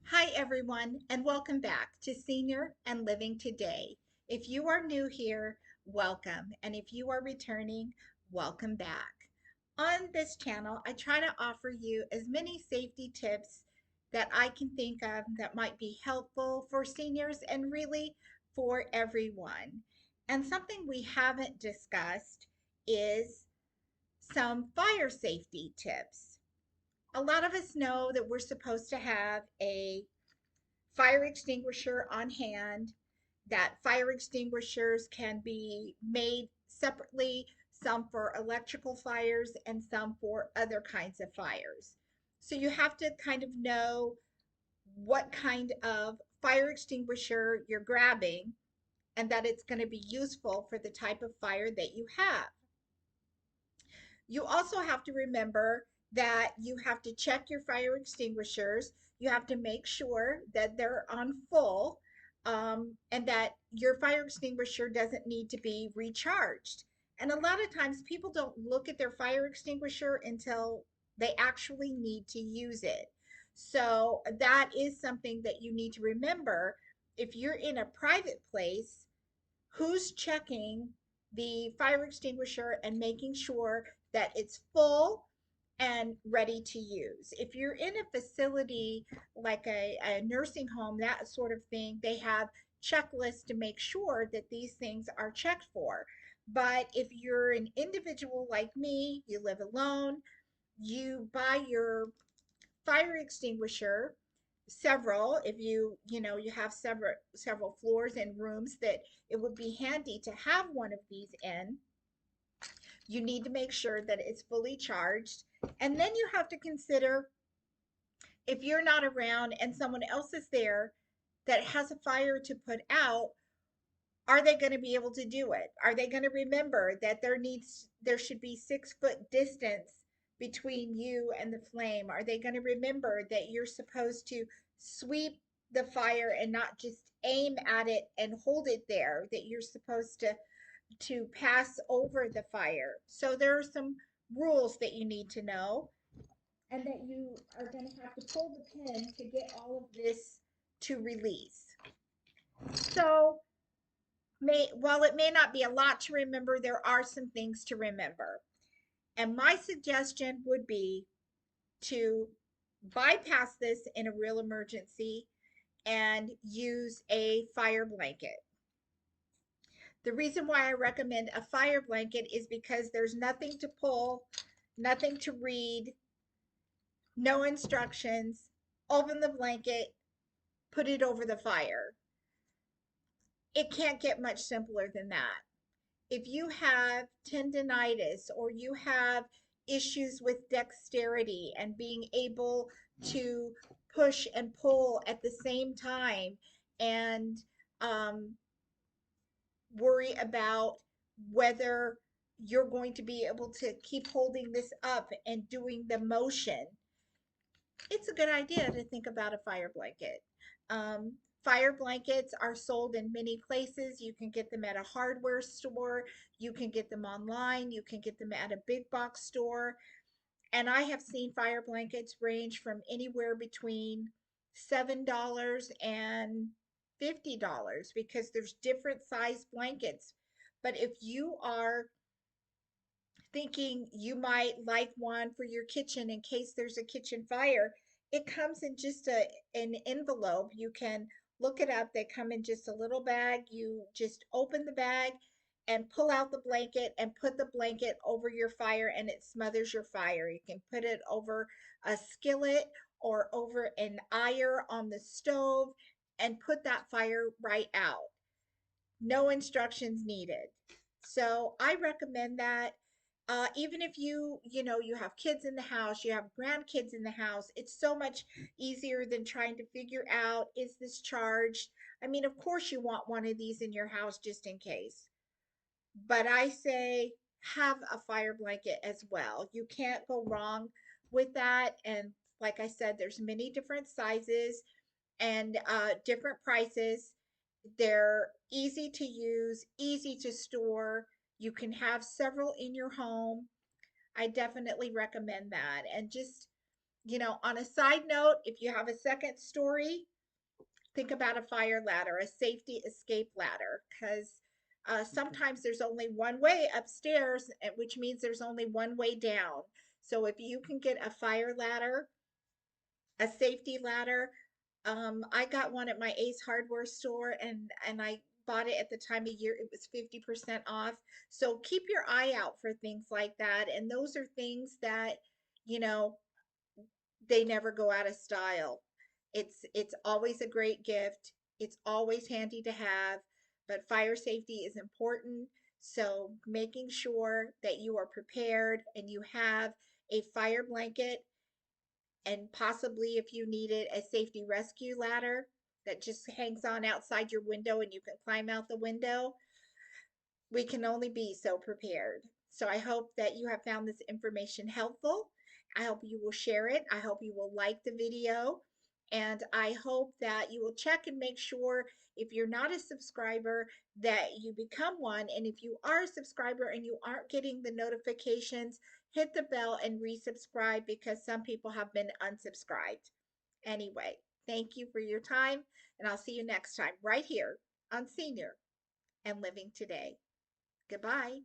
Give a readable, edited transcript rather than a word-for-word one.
Hi, everyone, and welcome back to Senior and Living Today. If you are new here, welcome. And if you are returning, welcome back. On this channel, I try to offer you as many safety tips that I can think of that might be helpful for seniors and really for everyone. And something we haven't discussed is some fire safety tips. A lot of us know that we're supposed to have a fire extinguisher on hand, that fire extinguishers can be made separately, some for electrical fires and some for other kinds of fires. So you have to kind of know what kind of fire extinguisher you're grabbing and that it's going to be useful for the type of fire that you have. You also have to remember that you have to check your fire extinguishers. You have to make sure that they're on full, and that your fire extinguisher doesn't need to be recharged. And a lot of times people don't look at their fire extinguisher until they actually need to use it. So that is something that you need to remember. If you're in a private place, who's checking the fire extinguisher and making sure that it's full and ready to use. If you're in a facility like a nursing home, that sort of thing, they have checklists to make sure that these things are checked for. But if you're an individual like me, you live alone, you buy your fire extinguisher, several, if you have several floors and rooms that it would be handy to have one of these in. You need to make sure that it's fully charged, and then you have to consider, if you're not around and someone else is there that has a fire to put out, are they going to be able to do it? Are they going to remember that there should be 6 foot distance between you and the flame? Are they going to remember that you're supposed to sweep the fire and not just aim at it and hold it there, that you're supposed to pass over the fire? So there are some rules that you need to know, and that you are going to have to pull the pin to get all of this to release. So while it may not be a lot to remember, there are some things to remember. And my suggestion would be to bypass this in a real emergency and use a fire blanket. The reason why I recommend a fire blanket is because there's nothing to pull, nothing to read, no instructions. Open the blanket, put it over the fire. It can't get much simpler than that. If you have tendonitis or you have issues with dexterity and being able to push and pull at the same time, and um, worry about whether you're going to be able to keep holding this up and doing the motion, it's a good idea to think about a fire blanket. Um, Fire blankets are sold in many places. You can get them at a hardware store, you can get them online, you can get them at a big box store. And I have seen fire blankets range from anywhere between $7 and $50 because there's different size blankets. But if you are thinking you might like one for your kitchen in case there's a kitchen fire, it comes in just an envelope. You can look it up. They come in just a little bag. You just open the bag and pull out the blanket and put the blanket over your fire, and it smothers your fire. You can put it over a skillet or over an ire on the stove and put that fire right out. No instructions needed. So I recommend that. Even if you have kids in the house, you have grandkids in the house, it's so much easier than trying to figure out, is this charged? I mean, of course you want one of these in your house just in case. But I say have a fire blanket as well. You can't go wrong with that. And like I said, there's many different sizes and different prices. They're easy to use, easy to store. You can have several in your home. I definitely recommend that. And just On a side note, if you have a second story, think about a fire ladder, a safety escape ladder, because sometimes there's only one way upstairs, which means there's only one way down. So if you can get a fire ladder, a safety ladder, I got one at my Ace Hardware store, and I bought it at the time of year it was 50% off. So keep your eye out for things like that. And those are things that, you know, they never go out of style. It's always a great gift. It's always handy to have, but fire safety is important. So making sure that you are prepared and you have a fire blanket, and possibly if you need it, a safety rescue ladder that just hangs on outside your window and you can climb out the window. We can only be so prepared. So I hope that you have found this information helpful. I hope you will share it. I hope you will like the video. And I hope that you will check and make sure, if you're not a subscriber, that you become one. And if you are a subscriber and you aren't getting the notifications, hit the bell and resubscribe, because some people have been unsubscribed. Anyway, thank you for your time, and I'll see you next time right here on Senior and Living Today. Goodbye.